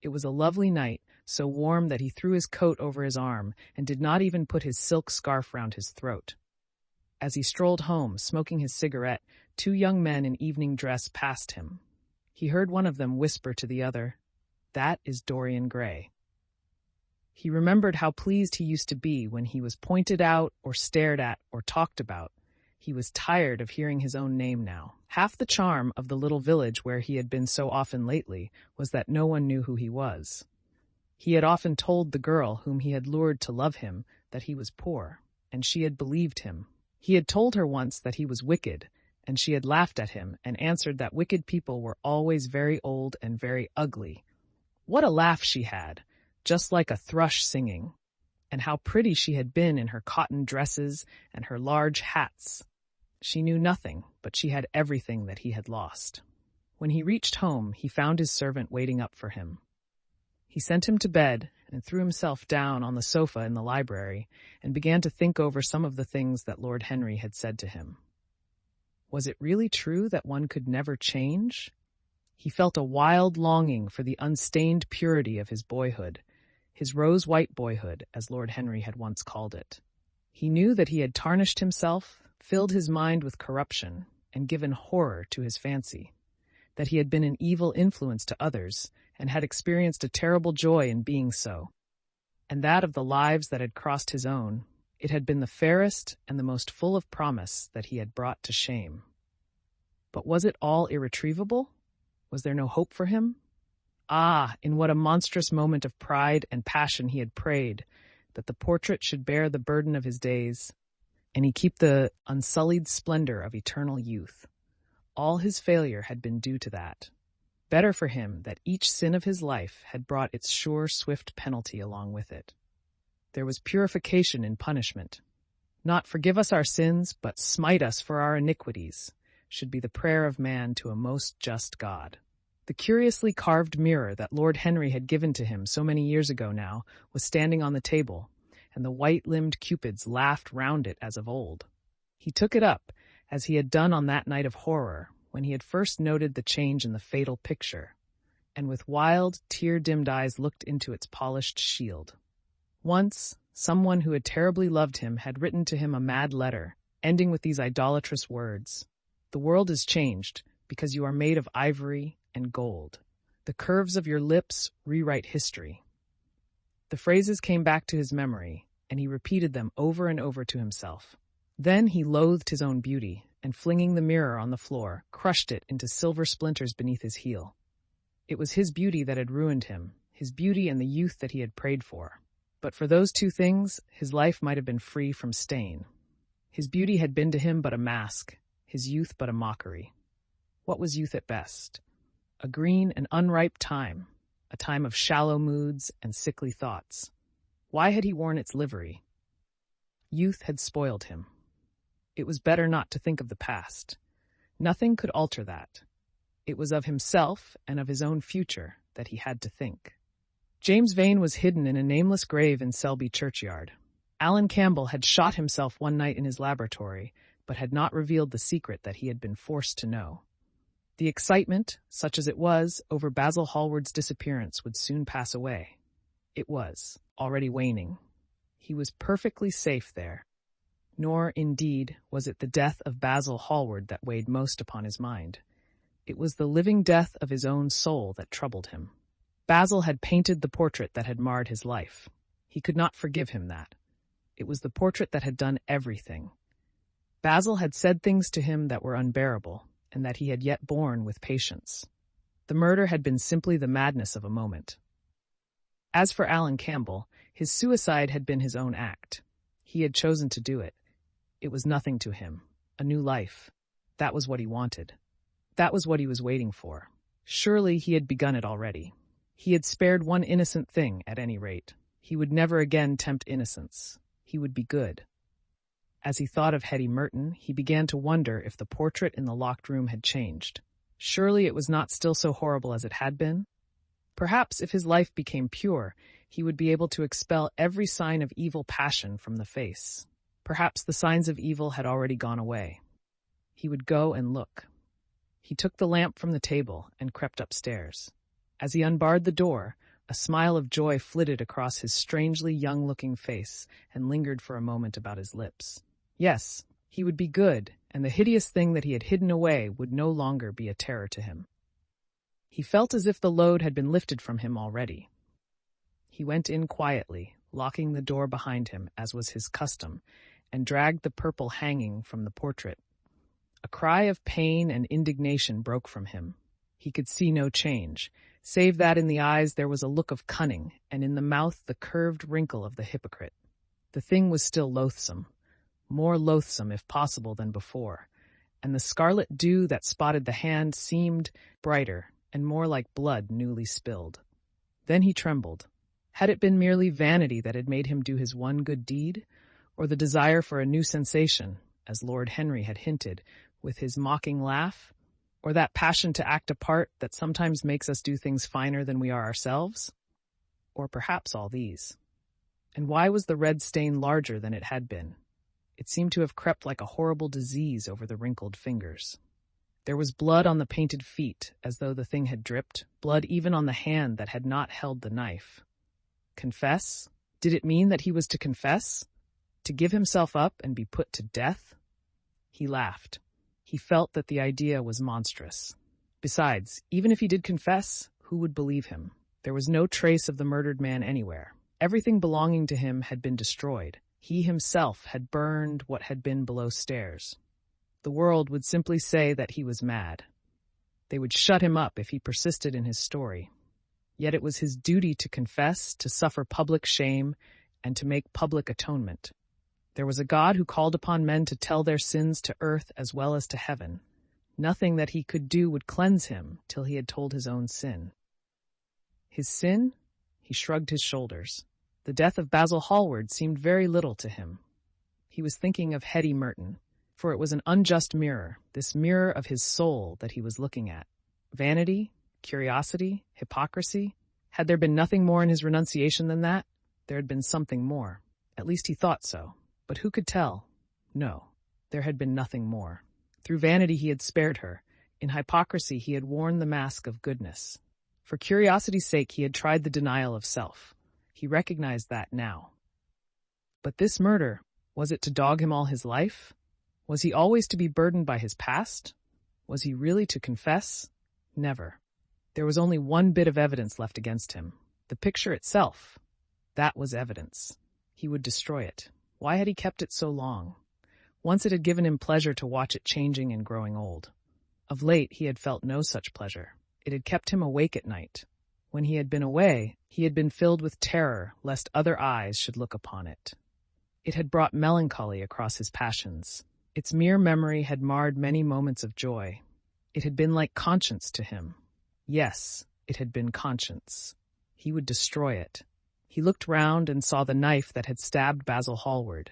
It was a lovely night, so warm that he threw his coat over his arm and did not even put his silk scarf round his throat. As he strolled home, smoking his cigarette, two young men in evening dress passed him. He heard one of them whisper to the other, "That is Dorian Gray." He remembered how pleased he used to be when he was pointed out or stared at or talked about. He was tired of hearing his own name now. Half the charm of the little village where he had been so often lately was that no one knew who he was. He had often told the girl whom he had lured to love him that he was poor, and she had believed him. He had told her once that he was wicked, and she had laughed at him and answered that wicked people were always very old and very ugly. What a laugh she had, just like a thrush singing, and how pretty she had been in her cotton dresses and her large hats. She knew nothing, but she had everything that he had lost. When he reached home, he found his servant waiting up for him. He sent him to bed and threw himself down on the sofa in the library and began to think over some of the things that Lord Henry had said to him. Was it really true that one could never change? He felt a wild longing for the unstained purity of his boyhood, his rose-white boyhood, as Lord Henry had once called it. He knew that he had tarnished himself, filled his mind with corruption, and given horror to his fancy, that he had been an evil influence to others, and had experienced a terrible joy in being so. And that of the lives that had crossed his own, it had been the fairest and the most full of promise that he had brought to shame. But was it all irretrievable? Was there no hope for him? Ah, in what a monstrous moment of pride and passion he had prayed that the portrait should bear the burden of his days, and he keep the unsullied splendor of eternal youth. All his failure had been due to that. Better for him that each sin of his life had brought its sure, swift penalty along with it. There was purification in punishment. Not forgive us our sins, but smite us for our iniquities, should be the prayer of man to a most just God. The curiously carved mirror that Lord Henry had given to him so many years ago now was standing on the table, and the white-limbed cupids laughed round it as of old. He took it up, as he had done on that night of horror, when he had first noted the change in the fatal picture, and with wild, tear-dimmed eyes looked into its polished shield. Once, someone who had terribly loved him had written to him a mad letter, ending with these idolatrous words: "The world is changed, because you are made of ivory and gold. The curves of your lips rewrite history." The phrases came back to his memory, and he repeated them over and over to himself. Then he loathed his own beauty, and flinging the mirror on the floor, crushed it into silver splinters beneath his heel. It was his beauty that had ruined him, his beauty and the youth that he had prayed for. But for those two things, his life might have been free from stain. His beauty had been to him but a mask, his youth but a mockery. What was youth at best? A green and unripe time, a time of shallow moods and sickly thoughts. Why had he worn its livery? Youth had spoiled him. It was better not to think of the past. Nothing could alter that. It was of himself and of his own future that he had to think. James Vane was hidden in a nameless grave in Selby churchyard. Alan Campbell had shot himself one night in his laboratory, but had not revealed the secret that he had been forced to know. The excitement, such as it was, over Basil Hallward's disappearance would soon pass away. It was already waning. He was perfectly safe there. Nor, indeed, was it the death of Basil Hallward that weighed most upon his mind. It was the living death of his own soul that troubled him. Basil had painted the portrait that had marred his life. He could not forgive him that. It was the portrait that had done everything. Basil had said things to him that were unbearable, and that he had yet borne with patience. The murder had been simply the madness of a moment. As for Alan Campbell, his suicide had been his own act. He had chosen to do it. It was nothing to him. A new life. That was what he wanted. That was what he was waiting for. Surely he had begun it already. He had spared one innocent thing, at any rate. He would never again tempt innocence. He would be good. As he thought of Hetty Merton, he began to wonder if the portrait in the locked room had changed. Surely it was not still so horrible as it had been? Perhaps if his life became pure, he would be able to expel every sign of evil passion from the face. Perhaps the signs of evil had already gone away. He would go and look. He took the lamp from the table and crept upstairs. As he unbarred the door, A smile of joy flitted across his strangely young-looking face and lingered for a moment about his lips. Yes, he would be good, and the hideous thing that he had hidden away would no longer be a terror to him. He felt as if the load had been lifted from him already. He went in quietly, locking the door behind him, as was his custom, and dragged the purple hanging from the portrait. A cry of pain and indignation broke from him. He could see no change, save that in the eyes there was a look of cunning, and in the mouth the curved wrinkle of the hypocrite. The thing was still loathsome, more loathsome if possible than before, and the scarlet dew that spotted the hand seemed brighter and more like blood newly spilled. Then he trembled. Had it been merely vanity that had made him do his one good deed, or the desire for a new sensation, as Lord Henry had hinted, with his mocking laugh, or that passion to act a part that sometimes makes us do things finer than we are ourselves? Or perhaps all these. And why was the red stain larger than it had been? It seemed to have crept like a horrible disease over the wrinkled fingers. There was blood on the painted feet, as though the thing had dripped, blood even on the hand that had not held the knife. Confess? Did it mean that he was to confess? To give himself up and be put to death? He laughed. He felt that the idea was monstrous. Besides, even if he did confess, who would believe him? There was no trace of the murdered man anywhere. Everything belonging to him had been destroyed. He himself had burned what had been below stairs. The world would simply say that he was mad. They would shut him up if he persisted in his story. Yet it was his duty to confess, to suffer public shame, and to make public atonement. There was a God who called upon men to tell their sins to earth as well as to heaven. Nothing that he could do would cleanse him till he had told his own sin. His sin? He shrugged his shoulders. The death of Basil Hallward seemed very little to him. He was thinking of Hetty Merton, for it was an unjust mirror, this mirror of his soul that he was looking at. Vanity, curiosity, hypocrisy. Had there been nothing more in his renunciation than that? There had been something more. At least he thought so. But who could tell? No, there had been nothing more. Through vanity he had spared her. In hypocrisy he had worn the mask of goodness. For curiosity's sake he had tried the denial of self. He recognized that now. But this murder, was it to dog him all his life? Was he always to be burdened by his past? Was he really to confess? Never. There was only one bit of evidence left against him. The picture itself. That was evidence. He would destroy it. Why had he kept it so long? Once it had given him pleasure to watch it changing and growing old. Of late he had felt no such pleasure. It had kept him awake at night. When he had been away, he had been filled with terror lest other eyes should look upon it. It had brought melancholy across his passions. Its mere memory had marred many moments of joy. It had been like conscience to him. Yes, it had been conscience. He would destroy it. He looked round and saw the knife that had stabbed Basil Hallward.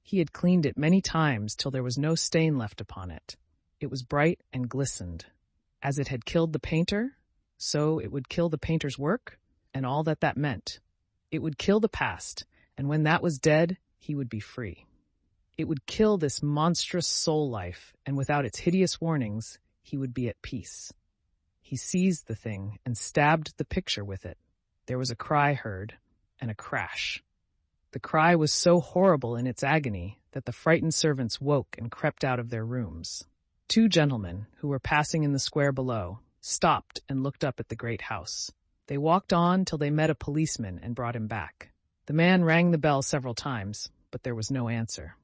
He had cleaned it many times till there was no stain left upon it. It was bright and glistened. As it had killed the painter, so it would kill the painter's work, and all that that meant. It would kill the past, and when that was dead, he would be free. It would kill this monstrous soul life, and without its hideous warnings, he would be at peace. He seized the thing and stabbed the picture with it. There was a cry heard, and a crash. The cry was so horrible in its agony that the frightened servants woke and crept out of their rooms. Two gentlemen, who were passing in the square below, stopped and looked up at the great house. They walked on till they met a policeman and brought him back. The man rang the bell several times, but there was no answer.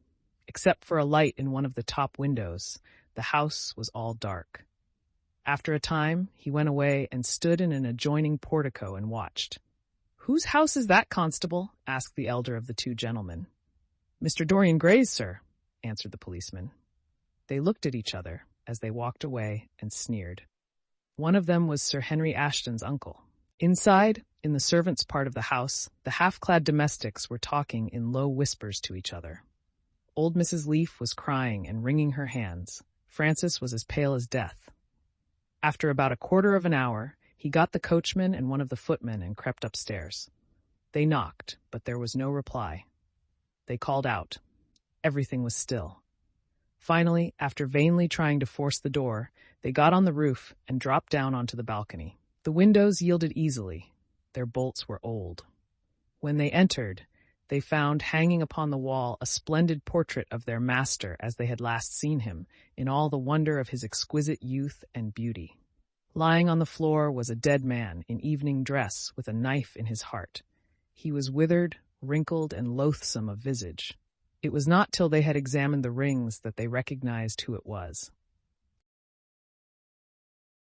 Except for a light in one of the top windows, the house was all dark. After a time, he went away and stood in an adjoining portico and watched. "Whose house is that, constable?" asked the elder of the two gentlemen. "Mr. Dorian Gray's, sir," answered the policeman. They looked at each other as they walked away and sneered. One of them was Sir Henry Ashton's uncle. Inside, in the servants' part of the house, the half-clad domestics were talking in low whispers to each other. Old Mrs. Leaf was crying and wringing her hands. Francis was as pale as death. After about a quarter of an hour, he got the coachman and one of the footmen and crept upstairs. They knocked, but there was no reply. They called out. Everything was still. Finally, after vainly trying to force the door, they got on the roof and dropped down onto the balcony. The windows yielded easily. Their bolts were old. When they entered, they found hanging upon the wall a splendid portrait of their master as they had last seen him, in all the wonder of his exquisite youth and beauty. Lying on the floor was a dead man in evening dress with a knife in his heart. He was withered, wrinkled, and loathsome of visage. It was not till they had examined the rings that they recognized who it was.